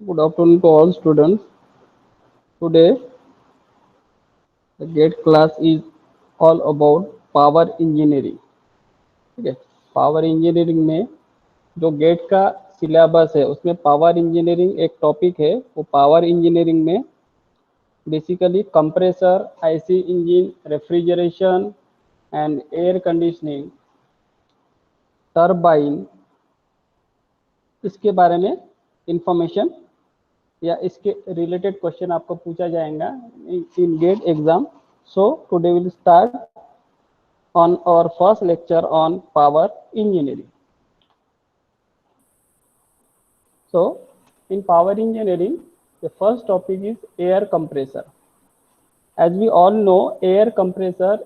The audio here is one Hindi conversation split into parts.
Good afternoon to all students. Today, the GATE class is all about power engineering. ठीक है, पावर इंजीनियरिंग में जो गेट का सिलेबस है उसमें पावर इंजीनियरिंग एक टॉपिक है। वो पावर इंजीनियरिंग में basically compressor, IC engine, refrigeration and air conditioning, turbine, इसके बारे में इंफॉर्मेशन या इसके रिलेटेड क्वेश्चन आपको पूछा जाएगा in GATE exam. So today will start on our first lecture on power engineering. So in power engineering, the first topic is air compressor. As we all know, air compressor,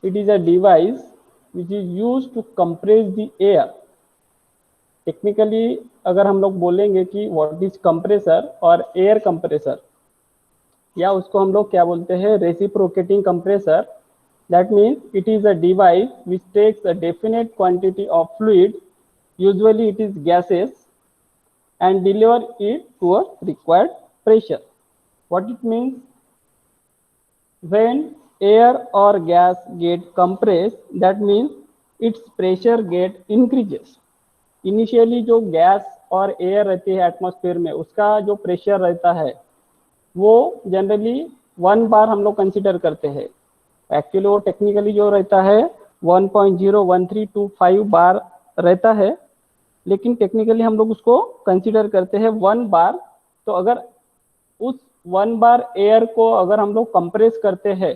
it is a device which is used to compress the air. Technically अगर हम लोग बोलेंगे कि व्हाट इज कंप्रेसर और एयर कंप्रेसर, या उसको हम लोग क्या बोलते हैं, reciprocating compressor, that means it is a device which takes a definite quantity of fluid, usually it is gases, and deliver it to a required pressure. What it means? When air or gas get compressed, that means its pressure get increases. Initially जो गैस और एयर रहती है एटमॉस्फेयर में, उसका जो प्रेशर रहता है वो जनरली 1 बार हम लोग कंसिडर करते हैं। एक्चुअली वो टेक्निकली जो रहता है 1.01325 बार रहता है, लेकिन टेक्निकली हम लोग उसको कंसिडर करते हैं 1 बार। तो अगर उस 1 बार एयर को अगर हम लोग कंप्रेस करते हैं,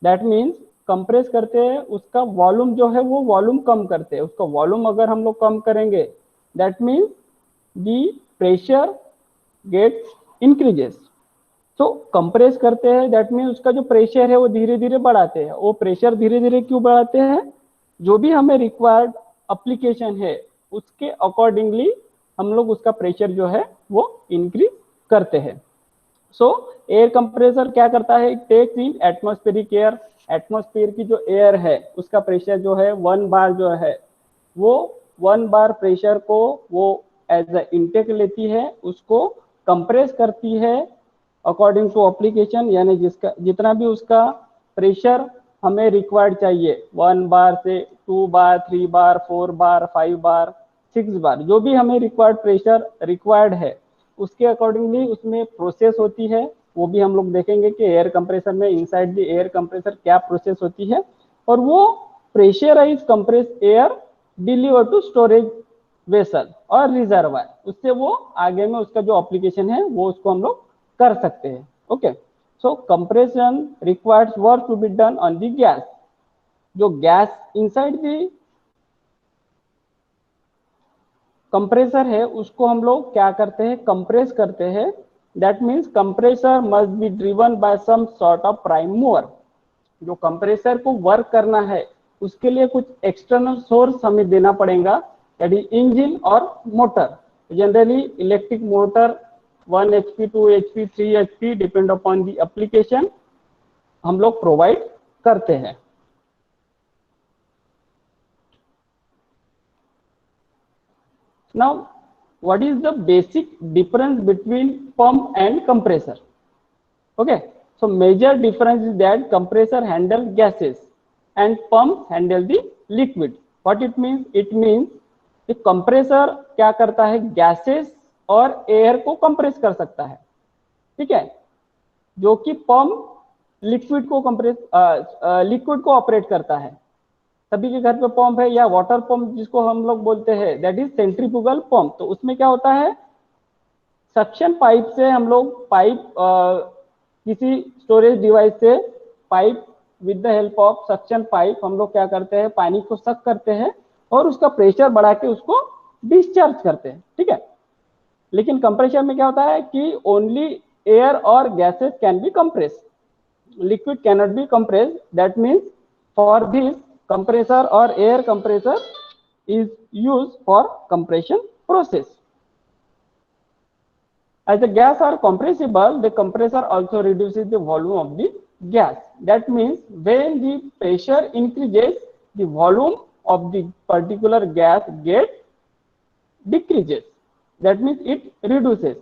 दैट मीन्स कंप्रेस करते हैं, उसका वॉल्यूम जो है वो वॉल्यूम कम करते हैं। उसका वॉल्यूम अगर हम लोग कम करेंगे, that means the pressure gets increases. तो कंप्रेस करते हैं, दैट मीन उसका जो प्रेशर है वो धीरे धीरे बढ़ाते हैं। वो प्रेशर धीरे धीरे क्यों बढ़ाते हैं? जो भी हमें रिक्वायर्ड एप्लीकेशन है उसके अकॉर्डिंगली हम लोग उसका प्रेशर जो है वो इंक्रीज करते हैं। सो एयर कंप्रेसर क्या करता है? Takes in atmospheric air, atmosphere की जो एयर है उसका प्रेशर जो है 1 बार जो है वो 1 बार प्रेशर को वो एज अ इनटेक लेती है, उसको कंप्रेस करती है अकॉर्डिंग टू एप्लीकेशन, यानी जिसका जितना भी उसका प्रेशर हमें रिक्वायर्ड चाहिए, 1 बार से 2 बार, 3 बार, 4 बार, 5 बार, 6 बार, जो भी हमें रिक्वायर्ड प्रेशर रिक्वायर्ड है उसके अकॉर्डिंगली उसमें प्रोसेस होती है। वो भी हम लोग देखेंगे कि एयर कंप्रेसर में इनसाइड द एयर कंप्रेसर क्या प्रोसेस होती है, और वो pressurise compress air deliver to storage vessel और रिजर्वायर, उससे वो आगे में उसका जो एप्लीकेशन है वो उसको हम लोग कर सकते हैं। Okay, so compression requires work to be done on the gas. जो गैस इनसाइड द कंप्रेसर है उसको हम लोग क्या करते हैं? कंप्रेस करते हैं। That means compressor must be driven by some sort of prime mover. जो कंप्रेसर को वर्क करना है उसके लिए कुछ एक्सटर्नल सोर्स हमें देना पड़ेगा, दैट इज इंजन और motor. Generally electric motor 1 HP, 2 HP, 3 HP depend upon the application हम लोग प्रोवाइड करते हैं। Now, what is the basic difference between pump and compressor? Okay, so major difference is that compressor handle gases and pump handle the liquid. What it means? It means कि compressor क्या करता है? gases और air को compress कर सकता है, ठीक है, जो कि pump liquid को compress liquid को ऑपरेट करता है। सभी के घर पे पंप है, या वाटर पंप जिसको हम लोग बोलते हैं, दैट इज सेंट्रीफ्यूगल पंप। तो उसमें क्या होता है? सक्शन पाइप से हम लोग पाइप किसी स्टोरेज डिवाइस से pipe with the help of suction pipe हम लोग क्या करते हैं? पानी को सक करते हैं और उसका प्रेशर बढ़ा के उसको डिस्चार्ज करते हैं, ठीक है। लेकिन कंप्रेसर में क्या होता है कि ओनली एयर और gases can be compress, liquid cannot be compress. That means for this compressor or air compressor is used for compression process. As the gas are compressible, the compressor also reduces the volume of the gas. That means when the pressure increases, the volume of the particular gas get decreases. That means it reduces.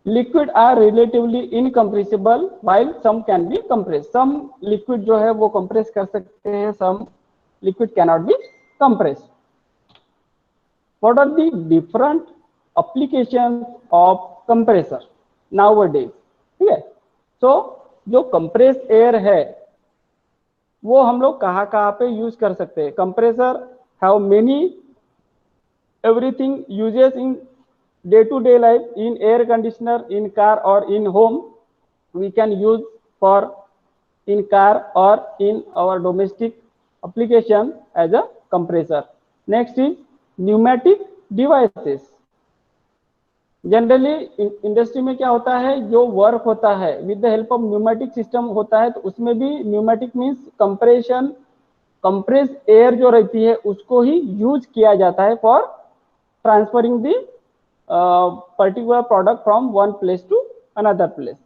Liquid are relatively incompressible while some can be compressed. Some liquid जो है वो compress कर सकते हैं, some liquid cannot be compressed. What are the different applications of compressor nowadays? ठीक है, तो जो कंप्रेस एयर है वो हम लोग कहाँ कहाँ पे यूज कर सकते हैं. Compressor have many everything uses in day to day life. In air conditioner, in car or in home, we can use for in car or in our domestic application as a compressor. Next is pneumatic devices. Generally industry में क्या होता है, जो वर्क होता है with the help of pneumatic system होता है, तो उसमें भी pneumatic means compression, compress air जो रहती है उसको ही यूज किया जाता है for transferring the particular product from one place to another place.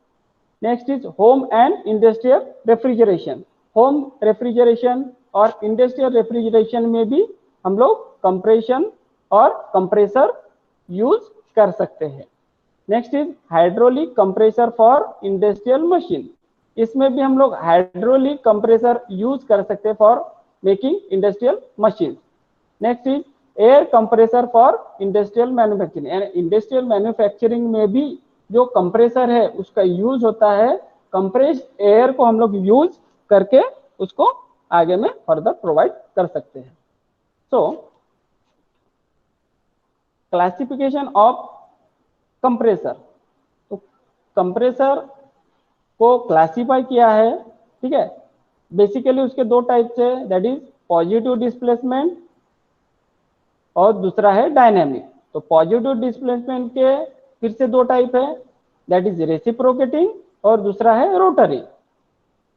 Next is home and industrial refrigeration. Home refrigeration और industrial refrigeration में भी हम लोग compression और compressor use कर सकते हैं. Next is hydraulic compressor for industrial machine. इसमें भी हम लोग hydraulic compressor use कर सकते हैं for making industrial machines. Next is air compressor for industrial manufacturing. And industrial manufacturing में भी जो कंप्रेसर है उसका यूज होता है. कंप्रेस एयर को हम लोग यूज करके उसको आगे में फर्दर प्रोवाइड कर सकते हैं. सो क्लासिफिकेशन ऑफ कंप्रेसर. तो कंप्रेसर को क्लासिफाई किया है, ठीक है. बेसिकली उसके दो टाइप्स है, दैट इज पॉजिटिव डिस्प्लेसमेंट और दूसरा है डायनेमिक. तो पॉजिटिव डिस्प्लेसमेंट के फिर से दो टाइप है, दैट इज रेसिप्रोकेटिंग और दूसरा है रोटरी.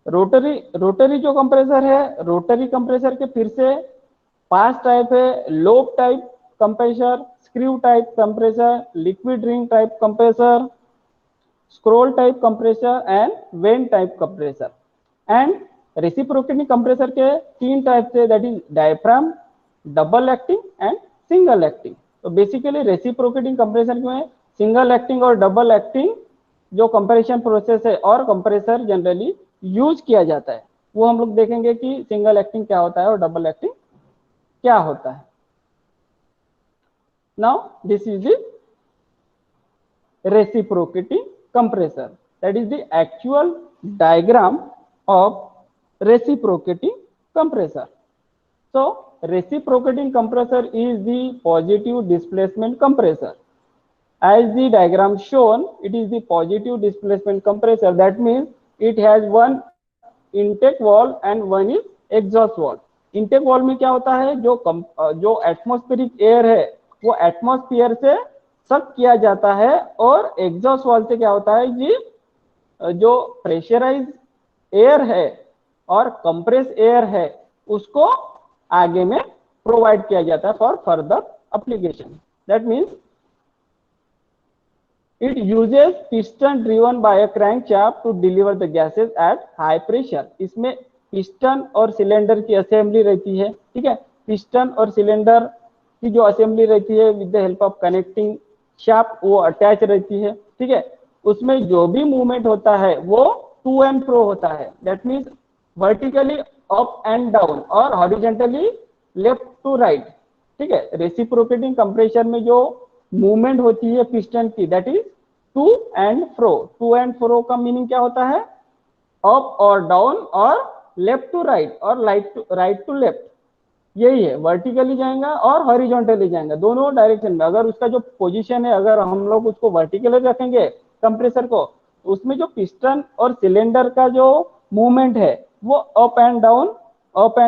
रोटरी जो कंप्रेसर है, रोटरी कंप्रेसर के फिर से 5 टाइप है. Lobe type compressor, screw type compressor, liquid ring type compressor, scroll type compressor and when type compressor. And reciprocating compressor के 3 टाइप है, that is diaphragm, double acting and single acting. तो बेसिकली रेसिप्रोकेटिंग कंप्रेसर में सिंगल एक्टिंग और डबल एक्टिंग जो कंप्रेशन प्रोसेस है और कंप्रेसर जनरली यूज किया जाता है, वो हम लोग देखेंगे कि सिंगल एक्टिंग क्या होता है और डबल एक्टिंग क्या होता है. Now this is the reciprocating compressor, that is the actual diagram of reciprocating compressor. So reciprocating compressor is the positive displacement compressor. As the diagram shown, it is the positive displacement compressor. That means it has one intake valve and one is exhaust valve. Intake valve में क्या होता है, जो एटमॉस्फेरिक एयर है वो एटमॉस्फेयर से सक किया जाता है, और एग्जॉस्ट वाल्व से क्या होता है जी, जो प्रेशराइज एयर है और कंप्रेस एयर है उसको आगे में प्रोवाइड किया जाता है for further application. That means it uses piston driven by a crankshaft to deliver the gases at high pressure. इसमें पिस्टन और सिलेंडर की असेंबली रहती है, ठीक है. पिस्टन और सिलेंडर की जो असेंबली रहती है with the help of connecting shaft वो अटैच रहती है, ठीक है. उसमें जो भी मूवमेंट होता है वो टू एंड फ्रो होता है. That means vertically up and down और हॉरिजॉन्टली लेफ्ट टू राइट, ठीक है. रेसिप्रोकेटिंग कंप्रेशन में जो मूवमेंट होती है पिस्टन की, that is to and fro. To and fro का मीनिंग क्या होता है, अप और डाउन और लेफ्ट टू राइट और राइट टू लेफ्ट. यही है, वर्टिकली जाएगा और हॉरिजॉन्टली जाएगा, दोनों डायरेक्शन में. अगर उसका जो पोजीशन है, अगर हम लोग उसको वर्टिकली रखेंगे कंप्रेसर को, उसमें जो पिस्टन और सिलेंडर का जो मूवमेंट है वो अप एंड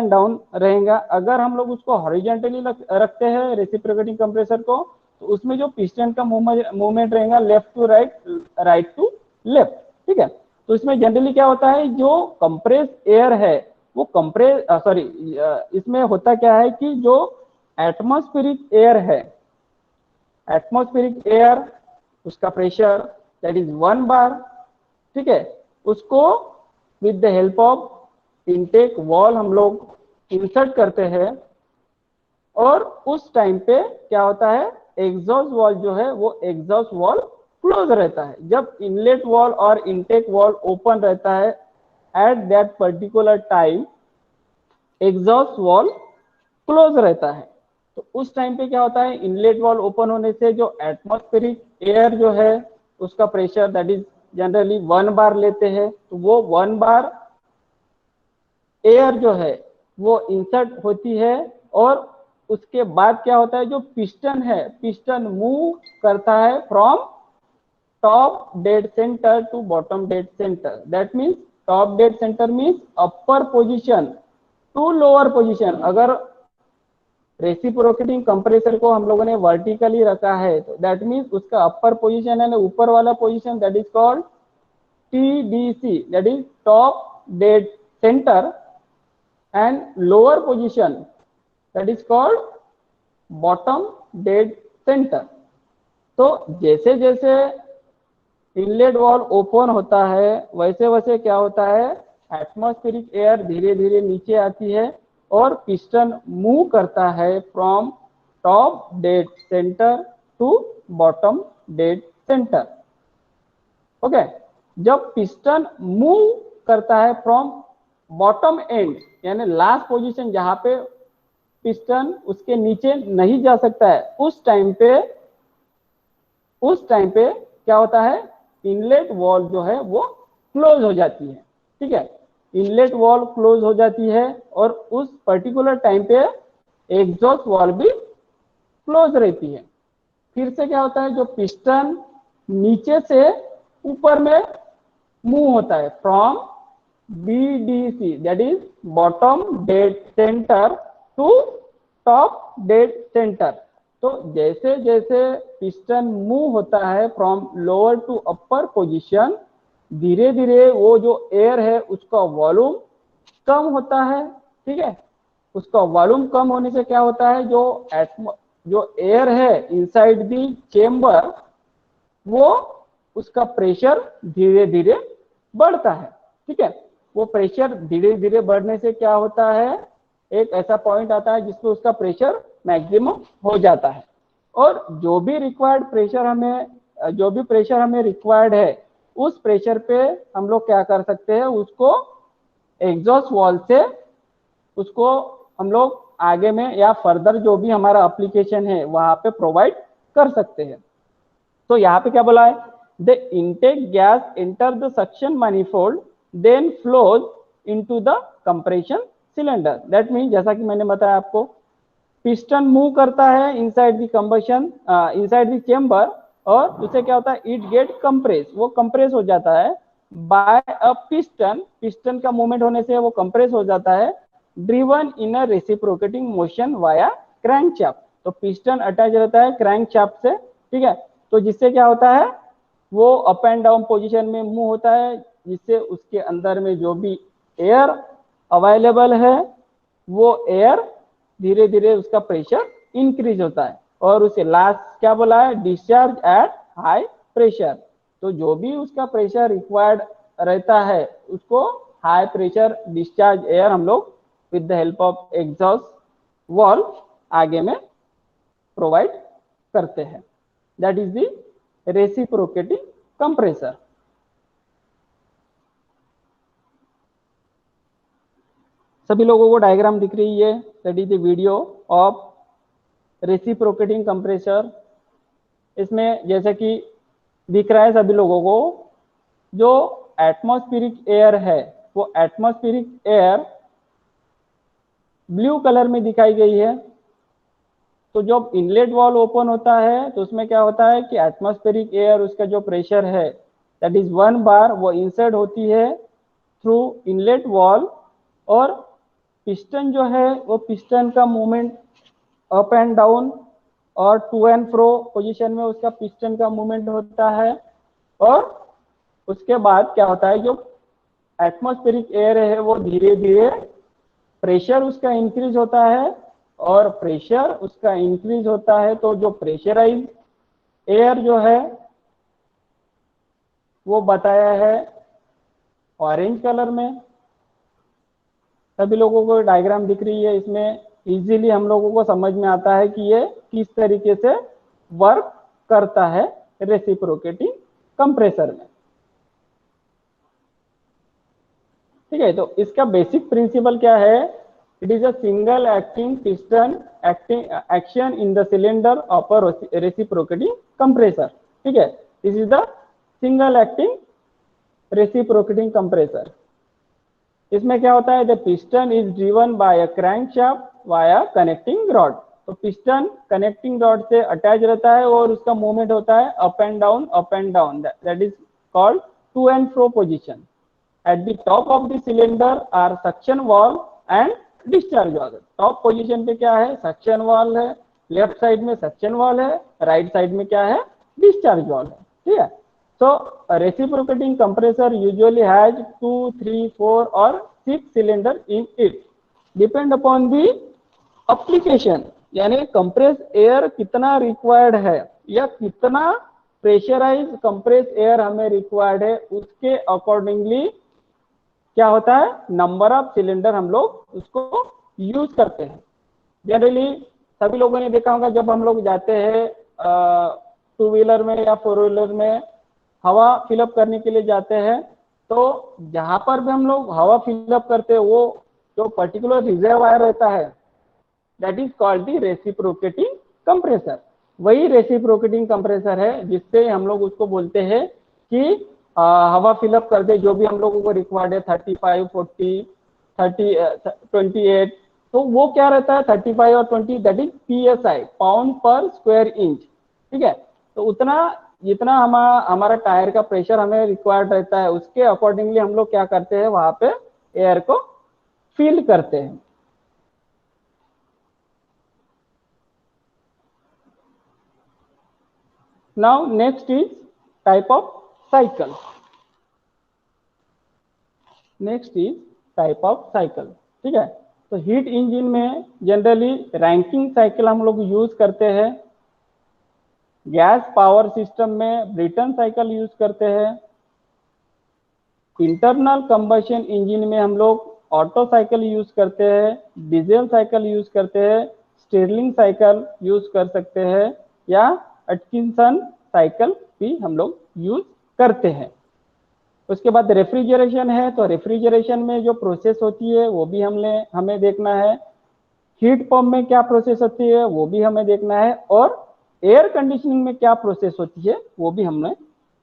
डाउन रहेगा. अगर हम लोग उसको हॉरिजॉन्टली रखते हैं रेसिप्रोकेटिंग कंप्रेसर को, तो उसमें जो पिस्टन का मूवमेंट रहेगा left to right to left, ठीक है. तो इसमें जनरली क्या होता है, जो कंप्रेस एयर है वो इसमें होता क्या है कि जो एटमॉस्फेरिक एयर है, एटमॉस्फेरिक एयर उसका प्रेशर दैट इज 1 बार, ठीक है. उसको with the help of intake valve हम लोग इंसर्ट करते हैं और उस टाइम पे क्या होता है, एग्जॉस्ट वॉल जो है वो एग्जॉस्ट वॉल क्लोज रहता है। जब इनलेट वॉल और इनटेक वॉल ओपन रहता है at that particular time, exhaust valve close रहता है। तो उस टाइम पे क्या होता है, इनलेट वॉल ओपन होने से जो एटमॉस्फेरिक एयर जो है उसका प्रेशर दैट इज जनरली 1 बार लेते हैं, तो वो 1 बार एयर जो है वो इंसर्ट होती है और उसके बाद क्या होता है, जो पिस्टन है, पिस्टन मूव करता है from top dead centre to bottom dead centre. That means top dead centre means upper position to lower position. अगर रेसिप्रोकेटिंग कंप्रेसर को हम लोगों ने वर्टिकली रखा है तो दैट मीन्स उसका अपर पोजीशन है, ऊपर वाला position that is called TDC, that is top dead centre, and lower position that is called bottom dead centre. तो जैसे जैसे इनलेट वॉल ओपन होता है वैसे वैसे क्या होता है, एटमॉस्फेरिक एयर धीरे धीरे नीचे आती है और पिस्टन मूव करता है from top dead centre to bottom dead centre. Okay, जब पिस्टन मूव करता है फ्रॉम बॉटम एंड यानी लास्ट पोजीशन जहां पे पिस्टन उसके नीचे नहीं जा सकता है, उस टाइम पे क्या होता है, इनलेट वॉल जो है वो क्लोज हो जाती है। ठीक है, इनलेट वॉल क्लोज हो जाती है और उस पर्टिकुलर टाइम पे एग्जॉस्ट वॉल भी क्लोज रहती है। फिर से क्या होता है, जो पिस्टन नीचे से ऊपर में मूव होता है from BDC that is bottom dead centre to top dead centre. तो जैसे जैसे पिस्टन मूव होता है from lower to upper position, धीरे धीरे वो जो एयर है उसका वॉल्यूम कम होता है। ठीक है, उसका वॉल्यूम कम होने से क्या होता है, जो एयर है इनसाइड दी चेम्बर वो उसका प्रेशर धीरे धीरे बढ़ता है। ठीक है, वो प्रेशर धीरे धीरे बढ़ने से क्या होता है, एक ऐसा पॉइंट आता है जिसमें उसका प्रेशर मैक्सिमम हो जाता है और जो भी प्रेशर हमें रिक्वायर्ड है उस प्रेशर पे हम लोग क्या कर सकते हैं, उसको एग्जॉस्ट वॉल से उसको हम लोग आगे में या फर्दर जो भी हमारा एप्लीकेशन है वहां पे प्रोवाइड कर सकते हैं। तो यहाँ पे क्या बोला है, the intake gas enter the suction manifold then flows into the compression cylinder. That mean जैसा कि मैंने बताया आपको, पिस्टन मूव करता है inside the combustion inside the chamber और उसे क्या होता है, इट गेट कंप्रेस, वो कंप्रेस हो जाता है बाय अ पिस्टन। पिस्टन का मूवमेंट होने से वो कंप्रेस हो जाता है, driven in a reciprocating motion via crankshaft. तो पिस्टन अटैच रहता है क्रैंकशाफ्ट से। ठीक है, तो जिससे क्या होता है, वो अप एंड डाउन पोजीशन में मूव होता है, जिससे उसके अंदर में जो भी एयर अवेलेबल है वो एयर धीरे धीरे उसका प्रेशर इंक्रीज होता है और उसे लास्ट क्या बोला है, डिस्चार्ज एट हाई प्रेशर। तो जो भी उसका प्रेशर रिक्वायर्ड रहता है उसको हाई प्रेशर डिस्चार्ज एयर हम लोग with the help of exhaust valve आगे में प्रोवाइड करते हैं। That is the reciprocating compressor. सभी लोगों को डायग्राम दिख रही है, that is the video of reciprocating compressor. इसमें जैसे कि दिख रहा है सभी लोगों को, जो एटमॉस्फेरिक एयर है वो एटमॉस्फेरिक एयर ब्लू कलर में दिखाई गई है। तो जब इनलेट वॉल ओपन होता है तो उसमें क्या होता है कि एटमॉस्फेरिक एयर उसका जो प्रेशर है दैट इज 1 बार वो इंसर्ट होती है थ्रू इनलेट वॉल और पिस्टन जो है वो पिस्टन का मूवमेंट अप एंड डाउन और टू एंड फ्रो पोजीशन में उसका पिस्टन का मूवमेंट होता है और उसके बाद क्या होता है, जो एटमॉस्फेरिक एयर है वो धीरे धीरे प्रेशर उसका इंक्रीज होता है और प्रेशर उसका इंक्रीज होता है तो जो प्रेशराइज एयर जो है वो बताया है ऑरेंज कलर में, सभी लोगों को डायग्राम दिख रही है, इसमें इजीली हम लोगों को समझ में आता है कि ये किस तरीके से वर्क करता है रेसिप्रोकेटिंग कंप्रेसर में। ठीक है, तो इसका बेसिक प्रिंसिपल क्या है? It is a single acting piston action in the cylinder of a reciprocating compressor. ठीक है, this is the single acting reciprocating compressor. इसमें क्या होता है? The piston is driven by a crankshaft via connecting rod. तो पिस्टन कनेक्टिंग रॉड से अटैच रहता है और उसका मूवमेंट होता है up and down, that is called to and fro position. At the top of the cylinder are suction valve and discharge valve। Top position पे क्या है? सक्शन वाल्व है, लेफ्ट साइड में सक्शन वाल्व है, राइट साइड में क्या है? डिस्चार्ज वाल्व है। ठीक है, so reciprocating compressor usually has 2, 3, 4 or 6 cylinder in it depend upon the application। यानी कंप्रेस एयर कितना रिक्वायर्ड है या कितना प्रेशराइज कंप्रेस एयर हमें रिक्वायर्ड है, उसके अकॉर्डिंगली क्या होता है? नंबर ऑफ सिलेंडर हम लोग उसको यूज करते हैं। जनरली सभी लोगों ने देखा होगा, जब हम लोग जाते हैं टू व्हीलर में या फोर व्हीलर में हवा फिलअप करने के लिए जाते हैं, तो जहां पर भी हम लोग हवा फिलअप करते हैं वो जो पर्टिकुलर रिजर्वायर रहता है, that is called the reciprocating compressor. वही रेसिप्रोकेटिंग कंप्रेसर है जिससे हम लोग उसको बोलते हैं कि हवा फिलअप कर दे जो भी हम लोगों को रिक्वायर्ड है, 35, 40, 30, 28। तो वो क्या रहता है? 35 और 20, दैट इज PSI, पाउंड पर स्क्वायर इंच। ठीक है, तो उतना जितना हमारा टायर का प्रेशर हमें रिक्वायर्ड रहता है, उसके अकॉर्डिंगली हम लोग क्या करते हैं? वहां पे एयर को फिल करते हैं। Now next is type of cycle। Next is type of cycle. ठीक है, तो हीट इंजन में जनरली रैंकिंग साइकिल हम लोग यूज करते हैं, गैस पावर सिस्टम में ब्रिटन साइकिल यूज करते हैं, इंटरनल कंबशन इंजन में हम लोग ऑटो साइकिल यूज करते हैं, डीजल साइकिल यूज करते हैं, स्टिरलिंग साइकिल यूज कर सकते हैं या अटकिंसन साइकिल भी हम लोग यूज करते हैं। उसके बाद रेफ्रिजरेशन है, तो रेफ्रिजरेशन में जो प्रोसेस होती है वो भी हमें देखना है, हीट पंप में क्या प्रोसेस होती है वो भी हमें देखना है, और एयर कंडीशनिंग में क्या प्रोसेस होती है वो भी हमें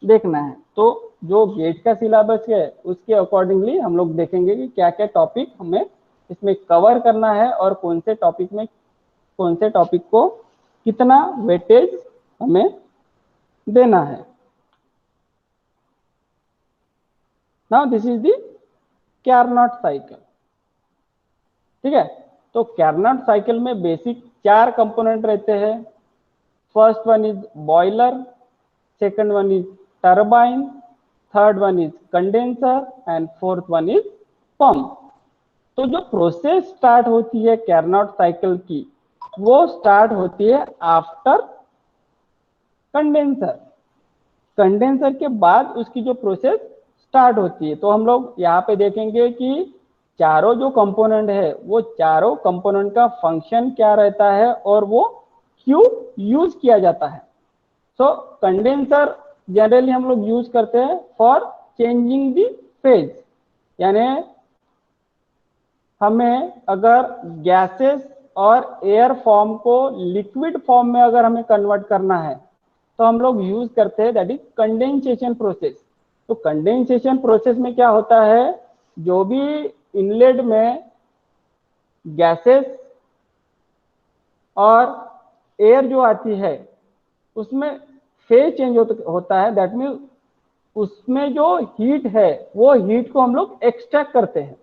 देखना है। तो जो गेट का सिलेबस है उसके अकॉर्डिंगली हम लोग देखेंगे कि क्या क्या टॉपिक हमें इसमें कवर करना है और कौन से टॉपिक को कितना वेटेज हमें देना है। Now this is the Carnot cycle. ठीक है, तो कैरनॉट साइकिल में बेसिक 4 कंपोनेंट रहते हैं। First one is boiler, second one is turbine, third one is condenser and fourth one is pump. तो जो प्रोसेस स्टार्ट होती है कैरनॉट साइकिल की, वो स्टार्ट होती है आफ्टर कंडेंसर। कंडेंसर के बाद उसकी जो प्रोसेस स्टार्ट होती है। तो हम लोग यहाँ पे देखेंगे कि चारों जो कंपोनेंट है वो चारों कंपोनेंट का फंक्शन क्या रहता है और वो क्यों यूज किया जाता है। सो कंडेंसर जनरली हम लोग यूज करते हैं फॉर चेंजिंग दी फेज, यानी हमें अगर गैसेस और एयर फॉर्म को लिक्विड फॉर्म में अगर हमें कन्वर्ट करना है तो हम लोग यूज करते हैं, दैट इज कंडेंसेशन प्रोसेस। तो कंडेंसेशन प्रोसेस में क्या होता है? जो भी इनलेट में गैसेस और एयर जो आती है उसमें फेज चेंज होता है, दैट मीन उसमें जो हीट है वो हीट को हम लोग एक्सट्रैक्ट करते हैं।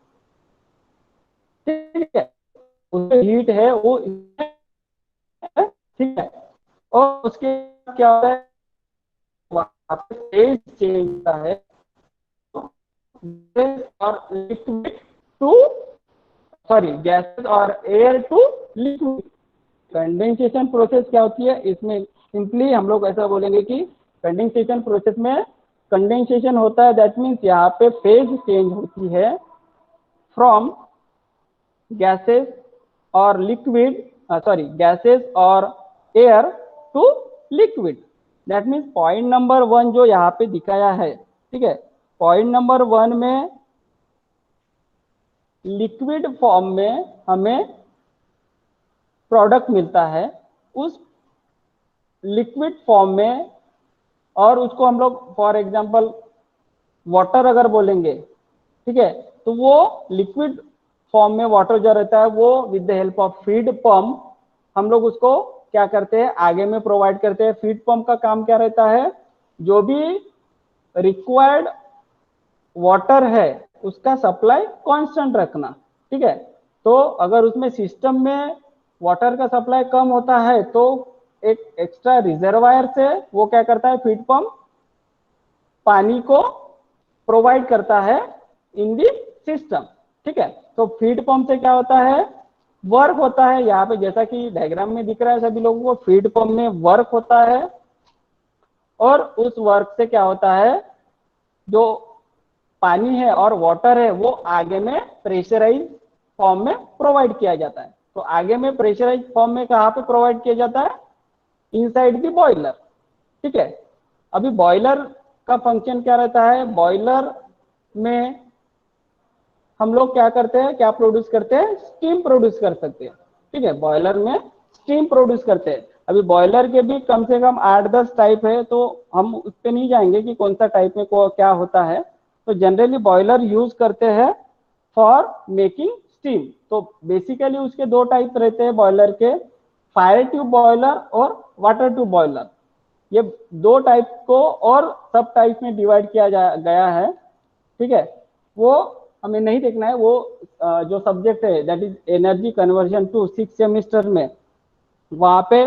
ठीक है, उसमें हीट है वो, ठीक है, और उसके क्या होता है? वहां पे फेज चेंज होता है और लिक्विड टू गैसेस और air to liquid. Condensation process क्या होती है? इसमें सिंपली हम लोग ऐसा बोलेंगे कि कंडेंसेशन प्रोसेस में कंडेंसेशन होता है, दैट मीन्स यहाँ पे फेज चेंज होती है from gases or liquid, gases or air to liquid. That means point number 1 जो यहाँ पे दिखाया है, ठीक है, पॉइंट नंबर 1 में लिक्विड फॉर्म में हमें प्रोडक्ट मिलता है, उस लिक्विड फॉर्म में, और उसको हम लोग फॉर एग्जांपल वाटर अगर बोलेंगे, ठीक है, तो वो लिक्विड फॉर्म में वाटर जो रहता है वो with the help of feed pump हम लोग उसको क्या करते हैं, आगे में प्रोवाइड करते हैं। फीड पंप का काम क्या रहता है, जो भी रिक्वायर्ड वाटर है उसका सप्लाई कांस्टेंट रखना, ठीक है। तो अगर उसमें सिस्टम में वाटर का सप्लाई कम होता है तो एक एक्स्ट्रा रिजर्वायर से वो क्या करता है, फीड पंप पानी को प्रोवाइड करता है इन दी सिस्टम, ठीक है। तो फीड पंप से क्या होता है, वर्क होता है, यहाँ पे जैसा कि डायग्राम में दिख रहा है सभी लोगों को, फीड पंप में वर्क होता है, और उस वर्क से क्या होता है, जो पानी है और वाटर है वो आगे में प्रेशराइज फॉर्म में प्रोवाइड किया जाता है। तो आगे में प्रेशराइज फॉर्म में कहाँ पे प्रोवाइड किया जाता है, इनसाइड द बॉयलर, ठीक है। अभी बॉयलर का फंक्शन क्या रहता है, बॉयलर में हम लोग क्या करते हैं, क्या प्रोड्यूस करते हैं, स्टीम प्रोड्यूस कर सकते हैं, ठीक है, बॉयलर में स्टीम प्रोड्यूस करते हैं। अभी बॉयलर के भी कम से कम 8-10 टाइप है, तो हम उस पर नहीं जाएंगे कि कौन सा टाइप में क्या होता है। तो जनरली बॉयलर यूज करते हैं फॉर मेकिंग स्टीम। तो बेसिकली उसके दो टाइप रहते हैं बॉयलर के, फायर ट्यूब बॉयलर और वाटर ट्यूब बॉयलर। ये दो टाइप को और सब टाइप में डिवाइड किया गया है, ठीक है। वो हमें नहीं देखना है, वो जो सब्जेक्ट है that is energy conversion two 6 semester में वहां पे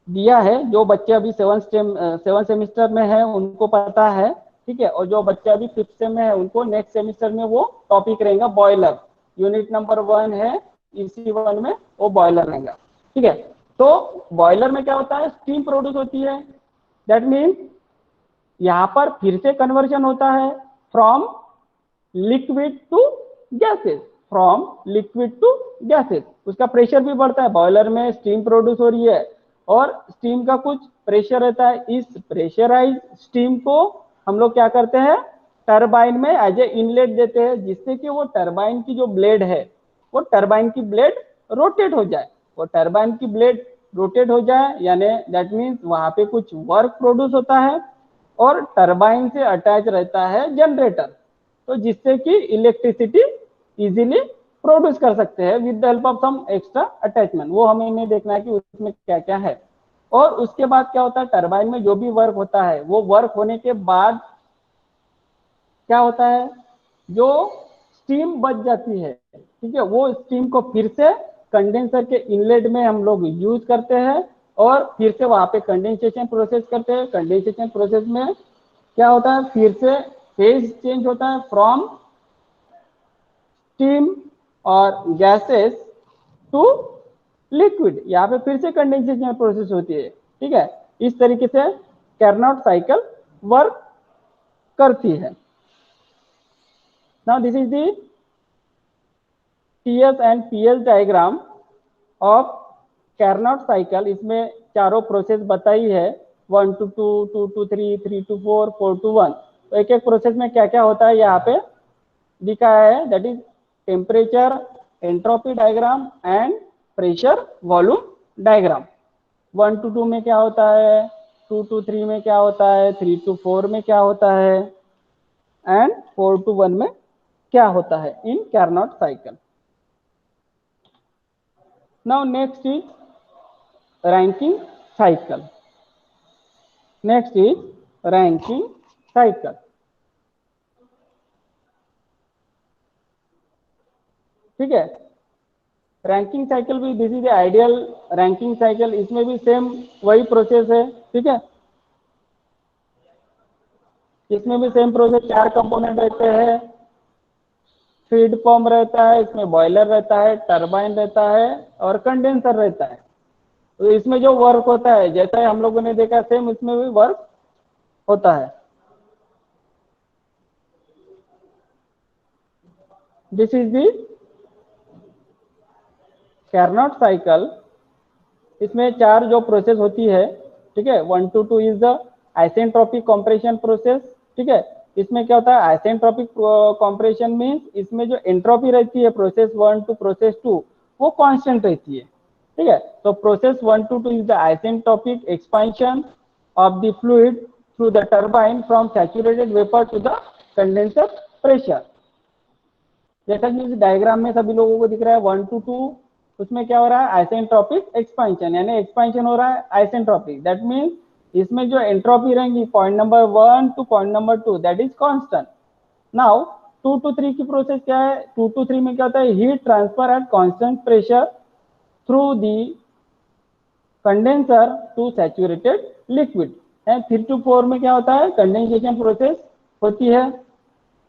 दिया है। जो बच्चे अभी 7 सेमेस्टर में है उनको पता है, ठीक है, और जो बच्चे अभी 5th सेम में है उनको नेक्स्ट सेमेस्टर में वो टॉपिक रहेगा बॉयलर, यूनिट नंबर 1 है, इसी 1 में वो बॉयलर रहेगा, ठीक है। तो बॉयलर में क्या होता है, स्टीम प्रोड्यूस होती है, दैट मीन्स यहाँ पर फिर से कन्वर्जन होता है from liquid to gases, from liquid to gases. उसका प्रेशर भी बढ़ता है, बॉयलर में स्टीम प्रोड्यूस हो रही है और स्टीम का कुछ प्रेशर रहता है। इस प्रेशराइज स्टीम को हम लोग क्या करते हैं, टरबाइन में एज ए इनलेट देते हैं, जिससे कि वो टरबाइन की जो ब्लेड है वो टरबाइन की ब्लेड रोटेट हो जाए। वो टरबाइन की ब्लेड रोटेट हो जाए यानी दैट मीन्स वहां पे कुछ वर्क प्रोड्यूस होता है, और टरबाइन से अटैच रहता है जनरेटर, तो जिससे कि इलेक्ट्रिसिटी इजीली प्रोड्यूस कर सकते हैं with the help of some extra attachment. वो हमें नहीं देखना है कि उसमें क्या क्या है। और उसके बाद क्या होता है, टरबाइन में जो भी वर्क होता है वो वर्क होने के बाद क्या होता है, जो स्टीम बच जाती है, ठीक है, वो स्टीम को फिर से कंडेंसर के इनलेट में हम लोग यूज करते हैं और फिर से वहां पे कंडेंसेशन प्रोसेस करते हैं। कंडेंसेशन प्रोसेस में क्या होता है, फिर से फेज चेंज होता है फ्रॉम स्टीम और गैसेस टू लिक्विड, यहाँ पे फिर से कंडेंसेशन प्रोसेस होती है, ठीक है। इस तरीके से कैरनॉट साइकिल वर्क करती है। Now this is the TS and PS diagram of Carnot cycle. इसमें चारों प्रोसेस बताई है, 1 to 2, 2 to 3, 3 to 4, 4 to 1। तो एक एक प्रोसेस में क्या क्या होता है यहाँ पे दिखाया है, that is temperature, entropy diagram and pressure volume diagram. 1 to 2 में क्या होता है, 2 to 3 में क्या होता है, 3 to 4 में क्या होता है, एंड 4 to 1 में क्या होता है in Carnot cycle. Now next is Rankine cycle. Next is Rankine cycle, ठीक है। रैंकिंग साइकिल भी this is ideal Rankine cycle, इसमें भी सेम वही प्रोसेस है, ठीक है। इसमें भी सेम प्रोसेस, 4 कंपोनेंट रहते हैं, फीड पंप रहता है, इसमें बॉयलर रहता है, टरबाइन रहता है और कंडेंसर रहता है। तो इसमें जो वर्क होता है जैसा हम लोगों ने देखा सेम इसमें भी वर्क होता है। This is the Carnot cycle, इसमें 4 जो प्रोसेस होती है, ठीक है, 1 to 2 is the isentropic compression process, ठीक है। इसमें क्या होता है, आइसेंट्रोपिक कंप्रेशन मींस इसमें जो एंट्रोपी रहती है प्रोसेस 1 टू प्रोसेस 2 वो कांस्टेंट रहती है, ठीक है। तो process 1 to 2 is the isentropic expansion of the fluid through the turbine from saturated vapour to the condenser pressure. जैसा कि इस डायग्राम में सभी लोगों को दिख रहा है 1 to 2, उसमें क्या हो रहा है, आइसेंट्रोपिक एक्सपेंशन, यानी एक्सपेंशन हो रहा है आइसेंट्रोपिक। दैट मींस इसमें जो एंट्रोपी रहेंगी point number 1 two point number 2 that is constant. Now 2 to 3 की प्रोसेस क्या है, 2 to 3 में क्या होता है, heat transfer at constant pressure through the condenser to saturated liquid. And 3 to 4 में क्या होता है, कंडेंसेशन प्रोसेस होती है।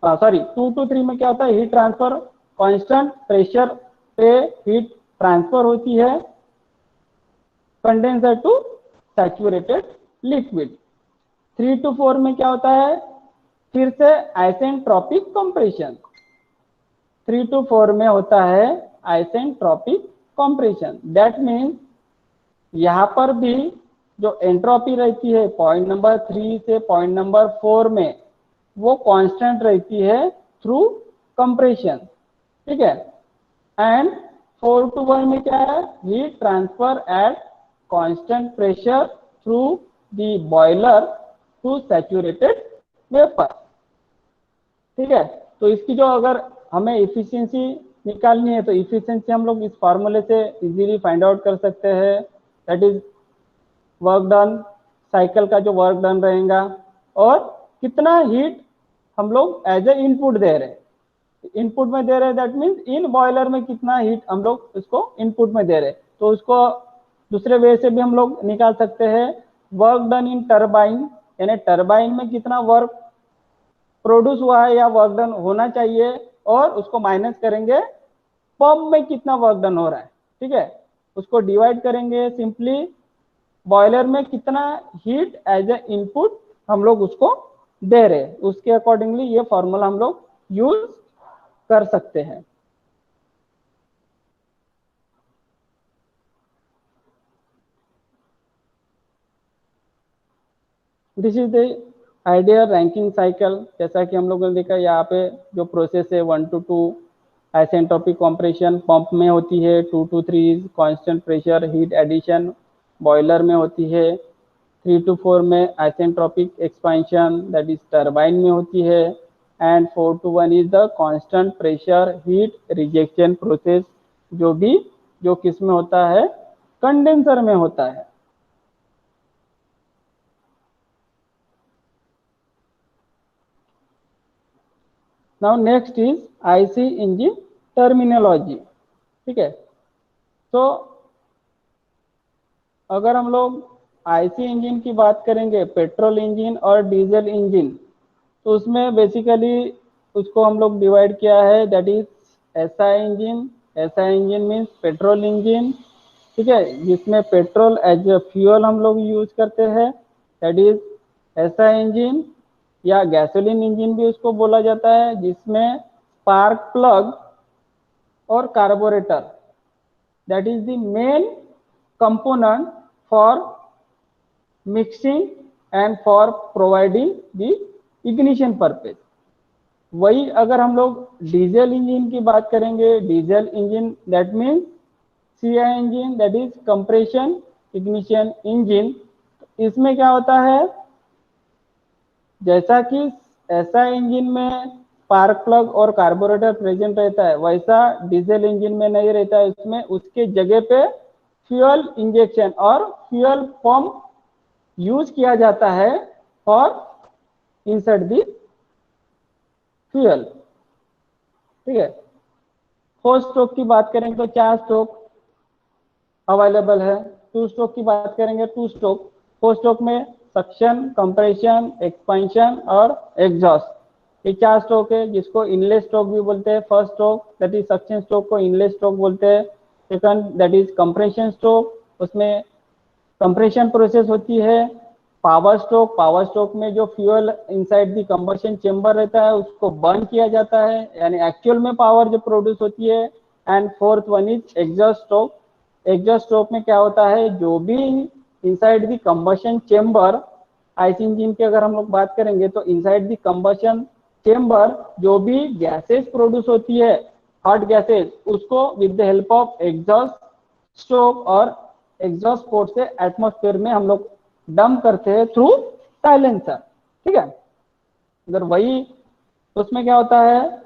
सॉरी 2 to 3 में क्या होता है, हीट ट्रांसफर, कांस्टेंट प्रेशर पे हीट ट्रांसफर होती है condenser to saturated liquid. 3 to 4 में क्या होता है, फिर से आइसेंट्रोपिक कंप्रेशन। 3 to 4 में होता है आइसेंट्रोपिक कंप्रेशन। दैट मीन्स यहाँ पर भी जो एंट्रोपी रहती है पॉइंट नंबर 3 से पॉइंट नंबर 4 में वो कांस्टेंट रहती है थ्रू कंप्रेशन, ठीक है। एंड 4 to 1 में क्या है, heat transfer at constant pressure through the boiler to saturated vapour, ठीक है। तो इसकी जो अगर हमें इफिशियंसी निकालनी है तो इफिशियंसी हम लोग इस फार्मूले से इजीली फाइंड आउट कर सकते हैं। That is work done, cycle का जो वर्क डन रहेगा और कितना हीट हम लोग एज ए इनपुट दे रहे हैं, इनपुट में दे रहे हैं, दैट मीन्स इन बॉयलर में कितना हीट हम लोग इसको इनपुट में दे रहे हैं। तो उसको दूसरे वे से भी हम लोग निकाल सकते हैं, वर्क डन इन टरबाइन, यानी टरबाइन में कितना वर्क प्रोड्यूस हुआ है या वर्क डन होना चाहिए, और उसको माइनस करेंगे पंप में कितना वर्क डन हो रहा है, ठीक है। उसको डिवाइड करेंगे सिंपली बॉयलर में कितना हीट एज ए इनपुट हम लोग उसको दे रहे हैं, उसके अकॉर्डिंगली ये फॉर्मूला हम लोग यूज कर सकते हैं। This is the ideal Rankine cycle. जैसा कि हम लोगों ने देखा यहाँ पे जो प्रोसेस है 1 to 2 आइसेंट्रोपिक कंप्रेशन पंप में होती है, 2 to 3 constant pressure heat addition boiler में होती है, 3 to 4 में isentropic expansion that is turbine में होती है, and 4 to 1 is the constant pressure heat rejection process, जो किस में होता है, कंडेंसर में होता है। Now next is IC engine terminology, ठीक है। तो अगर हम लोग आईसी इंजन की बात करेंगे, पेट्रोल इंजन और डीजल इंजन, तो उसमें बेसिकली उसको हम लोग डिवाइड किया है, that is SI engine. SI engine means petrol engine, ठीक है, जिसमें पेट्रोल एज ए फ्यूल हम लोग यूज करते हैं, दैट इज एसआई इंजन, या गैसोलीन इंजन भी उसको बोला जाता है, जिसमें स्पार्क प्लग और carburettor that is the main component for mixing and for providing the ignition purpose. वही अगर हम लोग डीजल इंजन की बात करेंगे, diesel engine that means CI engine, that is compression ignition engine. इसमें क्या होता है, जैसा कि ऐसा इंजन में स्पार्क प्लग और कार्बोरेटर प्रेजेंट रहता है, वैसा डीजल इंजन में नहीं रहता है। इसमें उसके जगह पे फ्यूल इंजेक्शन और फ्यूल पंप यूज किया जाता है फॉर इंसर्ट दी फ्यूल, ठीक है। 4 स्ट्रोक की बात करेंगे तो 4 स्ट्रोक अवेलेबल है। 2 स्ट्रोक की बात करेंगे 2 स्ट्रोक। 4 स्ट्रोक में सक्शन, कंप्रेशन, एक्सपेंशन और एग्जॉस्ट, ये 4 स्ट्रोक है, जिसको इनलेट स्ट्रोक भी बोलते हैं। First stroke that is suction stroke को इनलेट स्ट्रोक बोलते हैं। Second that is compression stroke, उसमें कंप्रेशन प्रोसेस होती है। पावर स्ट्रोक, पावर स्ट्रोक में जो fuel inside the combustion chamber रहता है उसको बर्न किया जाता है, यानी एक्चुअल में पावर जो प्रोड्यूस होती है and fourth one is exhaust stroke. Exhaust stroke में क्या होता है, जो भी inside the combustion chamber, IC engine की अगर हम लोग बात करेंगे तो इनसाइड द कंबशन चेम्बर जो भी गैसेस प्रोड्यूस होती है, हॉट गैसेस, उसको with the help of exhaust stroke और एग्जॉस्ट पोर्ट से एटमॉस्फेयर में हम लोग डंप करते हैं थ्रू साइलेंसर। ठीक है, अगर वही उसमें क्या होता है,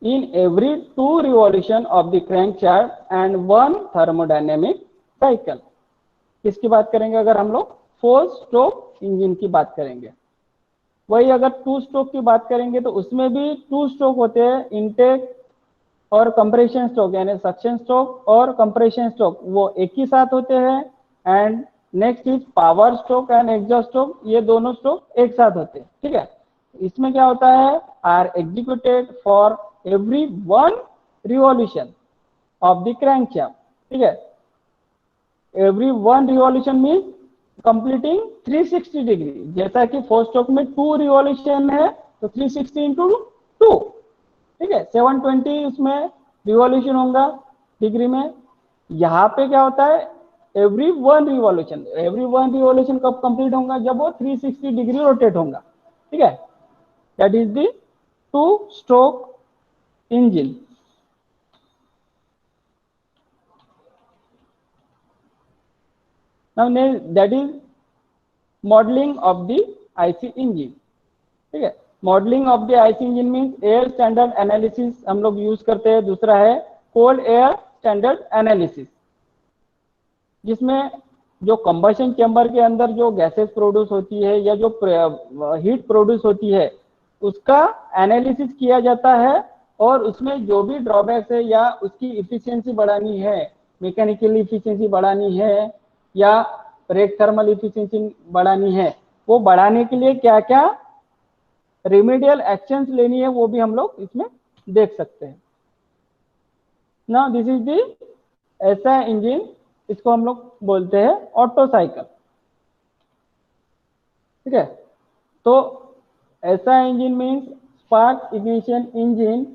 in every 2 revolution of the crankshaft and 1 thermodynamic cycle. किसकी बात करेंगे, अगर हम लोग 4 स्ट्रोक इंजन की बात करेंगे। वही अगर 2 स्ट्रोक की बात करेंगे तो उसमें भी 2 स्ट्रोक होते हैं, इनटेक और कंप्रेशन स्ट्रोक, यानी सक्शन स्ट्रोक और कंप्रेशन स्ट्रोक वो एक ही साथ होते हैं। And next is power stroke and exhaust stroke, ये दोनों स्ट्रोक एक साथ होते हैं। ठीक है, इसमें क्या होता है, are executed for every 1 revolution of the crankshaft. ठीक है, every 1 revolution mean completing 360 degree. जैसा कि 4 स्ट्रोक में 2 रिवॉल्यूशन है तो 360 इंटू 2, ठीक है, 720 उसमें रिवॉल्यूशन होगा डिग्री में। यहाँ पे क्या होता है, एवरी 1 रिवॉल्यूशन, एवरी 1 रिवॉल्यूशन कब कंप्लीट होगा, जब वो 360 डिग्री रोटेट होगा। ठीक है, that is the 2 stroke engine. Now that is modelling of the IC engine. ठीक है, modelling of the IC engine means air standard analysis हम लोग यूज करते हैं। दूसरा है कोल्ड एयर स्टैंडर्ड एनालिसिस, जिसमें जो कंबशन चैम्बर के अंदर जो गैसेस प्रोड्यूस होती है या जो हीट प्रोड्यूस होती है उसका एनालिसिस किया जाता है, और उसमें जो भी ड्रॉबैक्स है या उसकी इफिशियंसी बढ़ानी है, मैकेनिकल इफिशियंसी बढ़ानी है या रेट थर्मल इफिशियंसी बढ़ानी है, वो बढ़ाने के लिए क्या क्या रेमेडियल एक्शंस लेनी है वो भी हम लोग इसमें देख सकते हैं। ना दिस इज दी ऐसा इंजन, इसको हम लोग बोलते हैं ऑटो साइकिल। ठीक है, तो ऐसा engine means spark ignition engine,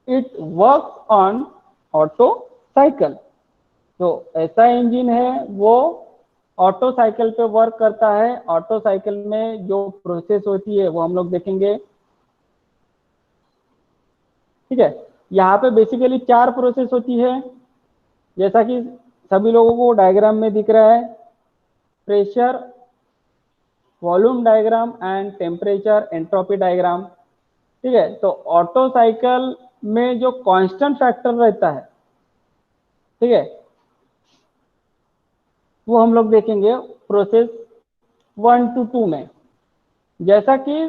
it work on auto cycle. तो ऐसा इंजन है वो ऑटो साइकिल पे वर्क करता है। ऑटो साइकिल में जो प्रोसेस होती है वो हम लोग देखेंगे। ठीक है, यहाँ पे बेसिकली 4 प्रोसेस होती है, जैसा कि सभी लोगों को डायग्राम में दिख रहा है, pressure, volume diagram and temperature entropy diagram. ठीक है, तो ऑटो साइकिल में जो कांस्टेंट फैक्टर रहता है, ठीक है, वो हम लोग देखेंगे प्रोसेस 1 to 2 में। जैसा कि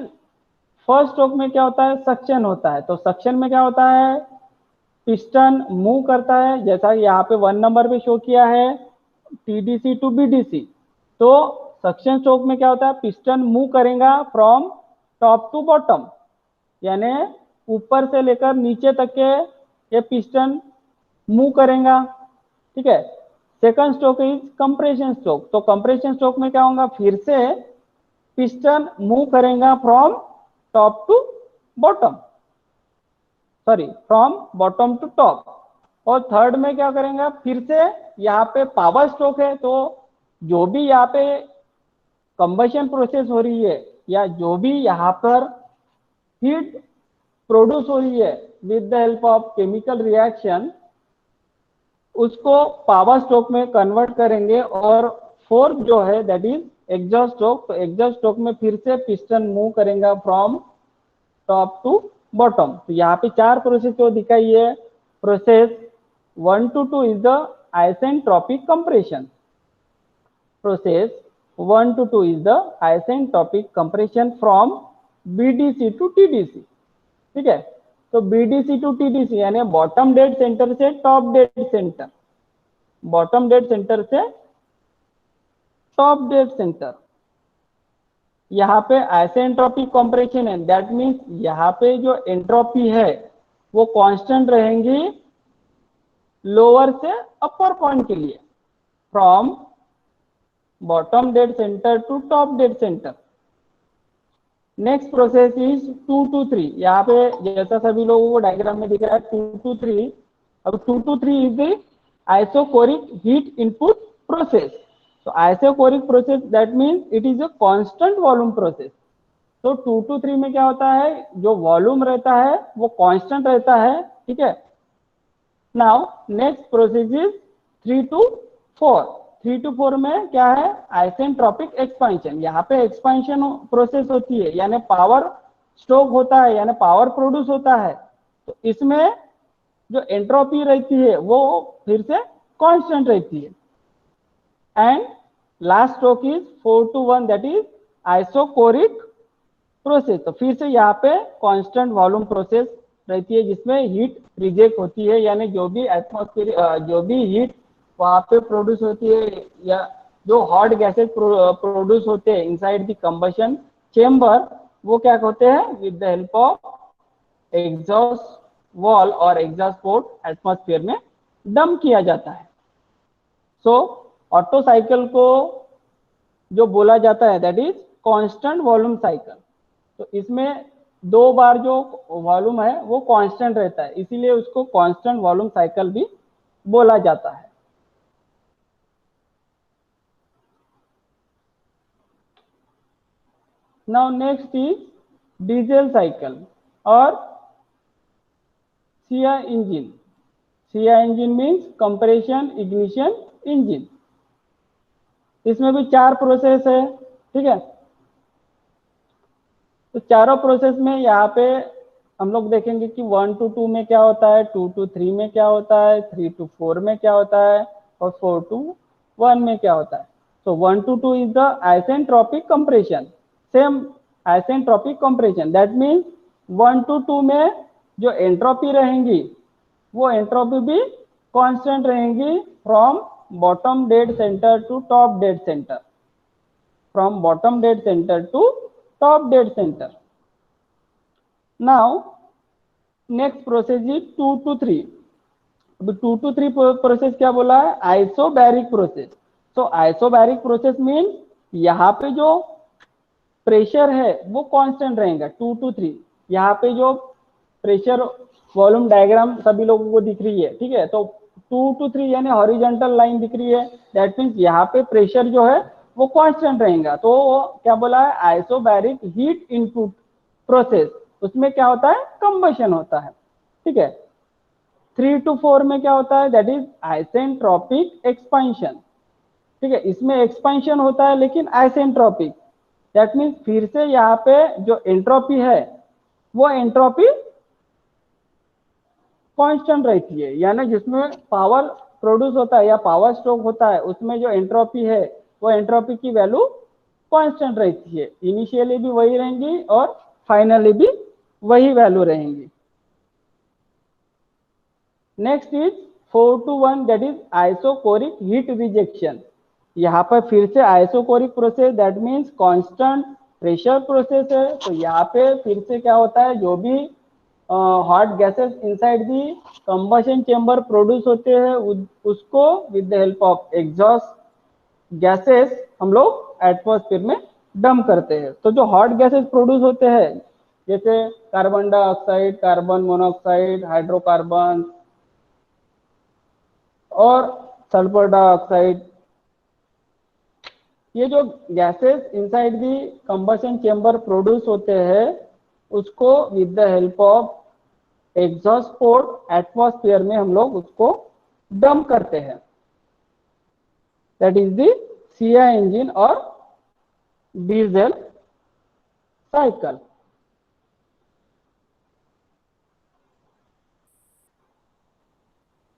फर्स्ट स्ट्रोक में क्या होता है, सक्शन होता है। तो सक्शन में क्या होता है, पिस्टन मूव करता है, जैसा यहाँ पे 1 नंबर पे शो किया है, टीडीसी टू बीडीसी। तो सक्शन स्ट्रोक में क्या होता है, पिस्टन मूव करेगा फ्रॉम टॉप टू बॉटम, यानी ऊपर से लेकर नीचे तक के ये पिस्टन मूव करेगा। ठीक है, second stroke is compression stroke. तो कंप्रेशन स्ट्रोक में क्या होगा, फिर से पिस्टन मूव करेगा from top to bottom, sorry from bottom to top. और थर्ड में क्या करेंगे, फिर से यहाँ पे पावर स्ट्रोक है, तो जो भी यहाँ पे कंबशन प्रोसेस हो रही है या जो भी यहाँ पर हीट प्रोड्यूस हो रही है with the help of chemical reaction, उसको पावर स्ट्रोक में कन्वर्ट करेंगे। और फोर्थ जो है दैट इज एग्जॉस्ट स्ट्रोक। तो एग्जॉस्ट स्ट्रोक में फिर से पिस्टन मूव करेगा फ्रॉम टॉप टू बॉटम। तो यहाँ पे 4 प्रोसेस जो दिखाई है, process 1 to 2 is the isentropic compression. Process 1 to 2 is the isentropic compression from BDC to TDC. ठीक है, तो बीडीसी टू टीडीसी यानी बॉटम डेड सेंटर से top dead centre, bottom dead centre से टॉप डेड सेंटर। यहाँ पे आइसेंट्रोपिक कंप्रेशन है, दैट मीन्स यहाँ पे जो एंट्रोपी है वो कांस्टेंट रहेंगी लोअर से अपर पॉइंट के लिए, from bottom dead centre to top dead centre. Next process is 2 to 3। यहाँ पे जैसा सभी लोगों को डायग्राम में दिख रहा है 2 to 3। अब 2 to 3 is the isochoric heat input process. तो isochoric process that means it is a constant volume process. तो 2 to 3 में क्या होता है, जो वॉल्यूम रहता है वो कांस्टेंट रहता है, ठीक है। Now next process is 3 to 4। 3 to 4 में क्या है, आइसेंट्रोपिक एक्सपेंशन। यहाँ पे एक्सपेंशन प्रोसेस होती है, यानी पावर स्टोक होता है, यानी पावर प्रोड्यूस होता है। तो इसमें जो एंट्रोपी रहती है वो फिर से कांस्टेंट रहती है। And last stroke is 4 to 1 that is isochoric process. तो फिर से यहाँ पे कांस्टेंट वॉल्यूम प्रोसेस रहती है जिसमें हीट रिजेक्ट होती है, यानी जो भी एटमॉस्फेयर जो भी हीट वहां पे प्रोड्यूस होती है या जो हॉट गैसेस प्रोड्यूस होते हैं इनसाइड द कंबशन चेम्बर, वो क्या होते हैं with the help of exhaust valve और एग्जॉस्ट पोर्ट एटमॉस्फेयर में डंप किया जाता है। सो ऑटो साइकिल को जो बोला जाता है that is constant volume cycle. तो इसमें 2 बार जो वॉल्यूम है वो कांस्टेंट रहता है, इसीलिए उसको कांस्टेंट वॉल्यूम साइकिल भी बोला जाता है। Now next is diesel cycle और CI engine. CI engine means compression ignition engine. इसमें भी 4 प्रोसेस है, ठीक है। तो चारों प्रोसेस में यहाँ पे हम लोग देखेंगे कि 1 to 2 में क्या होता है, 2 to 3 में क्या होता है, 3 to 4 में क्या होता है और 4 to 1 में क्या होता है। तो 1 to 2 is the isentropic compression. Same isentropic compression that means 1 to 2 में जो एंट्रोपी रहेंगी वो एंट्रोपी भी कांस्टेंट रहेंगी from bottom dead centre to top dead centre, from bottom dead centre to top dead centre. Now next process is 2 to 3। 2 to 3 process क्या बोला है, आइसोबैरिक प्रोसेस। तो आइसोबैरिक प्रोसेस मीन यहाँ पे जो प्रेशर है वो कांस्टेंट रहेगा 2 to 3। यहाँ पे जो प्रेशर वॉल्यूम डायग्राम सभी लोगों को दिख रही है, ठीक है। तो 2 to 3 यानी हॉरिजॉन्टल लाइन दिख रही है, दैट मीन्स यहाँ पे प्रेशर जो है वो कांस्टेंट रहेगा। तो क्या बोला है, आइसोबैरिक हीट इनपुट प्रोसेस। उसमें क्या होता है, कंबशन होता है, ठीक है। 3 to 4 में क्या होता है, दैट इज आइसेंट्रोपिक एक्सपेंशन, ठीक है। इसमें एक्सपेंशन होता है लेकिन आइसेंट्रोपिक, दैट मीन्स फिर से यहाँ पे जो एंट्रोपी है वो एंट्रोपी कांस्टेंट रहती है, यानी जिसमें पावर प्रोड्यूस होता है या पावर स्ट्रोक होता है उसमें जो एंट्रोपी है वो एंट्रोपी की वैल्यू कांस्टेंट रहती है। इनिशियली भी वही रहेंगी और फाइनली भी वही वैल्यू रहेंगी। Next is 4 to 1 that is isochoric heat rejection. यहाँ पर फिर से isochoric process that means constant pressure process है। तो यहाँ पे फिर से क्या होता है, जो भी hot gases inside the combustion chamber produce होते हैं उसको with the help of exhaust gases हम लोग एटमॉस्फेयर में डंप करते हैं। तो जो हॉट गैसेस प्रोड्यूस होते हैं जैसे carbon dioxide, carbon monoxide, hydrocarbon और सल्फर डाइऑक्साइड, ये जो gases inside the combustion chamber produce होते हैं उसको with the help of exhaust port atmosphere में हम लोग उसको डंप करते हैं, that is the CI engine और diesel cycle.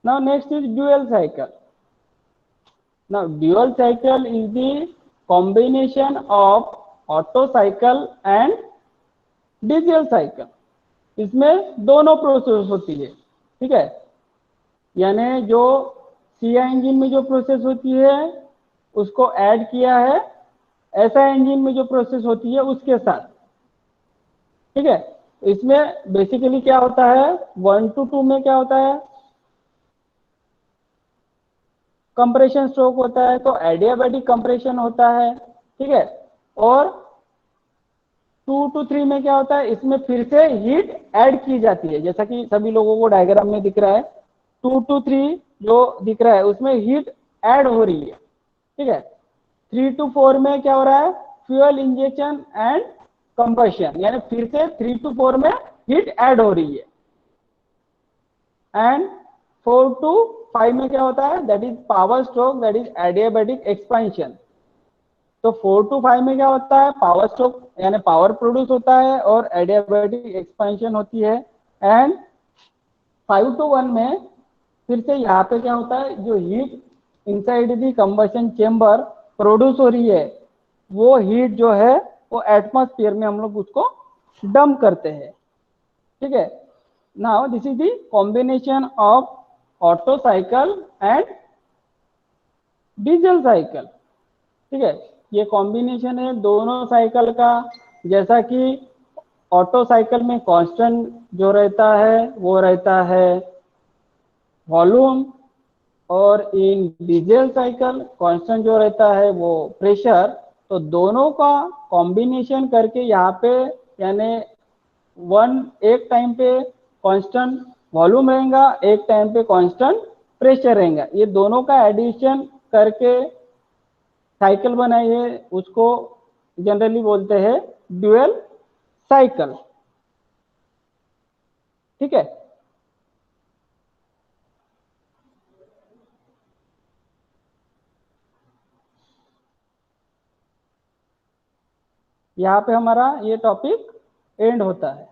Now next is dual cycle. Now dual cycle is the combination of Otto cycle and diesel cycle. इसमें दोनों प्रोसेस होती है, ठीक है। यानी जो सीआई इंजन में जो प्रोसेस होती है उसको ऐड किया है एसआई इंजन में जो प्रोसेस होती है उसके साथ, ठीक है। इसमें बेसिकली क्या होता है, 1 to 2 में क्या होता है, कंप्रेशन स्ट्रोक होता है, तो एडियाबैटिक कंप्रेशन होता है, ठीक है। और 2 to 3 में क्या होता है, इसमें फिर से हीट ऐड की जाती है, जैसा कि सभी लोगों को डायग्राम में दिख रहा है। 2 to 3 जो दिख रहा है उसमें हीट ऐड हो रही है, ठीक है। 3 to 4 में क्या हो रहा है, फ्यूल इंजेक्शन एंड कंबशन, यानी फिर से 3 to 4 में हीट ऐड हो रही है। एंड 4 to 5 में क्या होता है, that is power stroke, that is adiabatic expansion. तो 4 to 5 में क्या होता है, पावर स्ट्रोक यानी पावर प्रोड्यूस होता है और एडियाबैटिक एक्सपेंशन होती है। एंड 5 to 1 में फिर से यहाँ पे क्या होता है, जो heat inside the combustion chamber produce हो रही है, वो हीट जो है वो एटमॉस्फेयर में हम लोग उसको डंप करते हैं, ठीक है। Now this is the combination of Otto cycle and diesel cycle, ठीक है। ये कॉम्बिनेशन है दोनों साइकिल का। जैसा कि ऑटो साइकिल में कांस्टेंट जो रहता है वो रहता है वॉल्यूम, और इन डीजल साइकिल कांस्टेंट जो रहता है वो प्रेशर। तो दोनों का कॉम्बिनेशन करके यहाँ पे यानी एक टाइम पे कांस्टेंट वॉल्यूम रहेगा, एक टाइम पे कांस्टेंट प्रेशर रहेगा, ये दोनों का एडिशन करके साइकिल बनाइए, उसको जनरली बोलते हैं ड्यूअल साइकिल, ठीक है। यहाँ पे हमारा ये टॉपिक एंड होता है।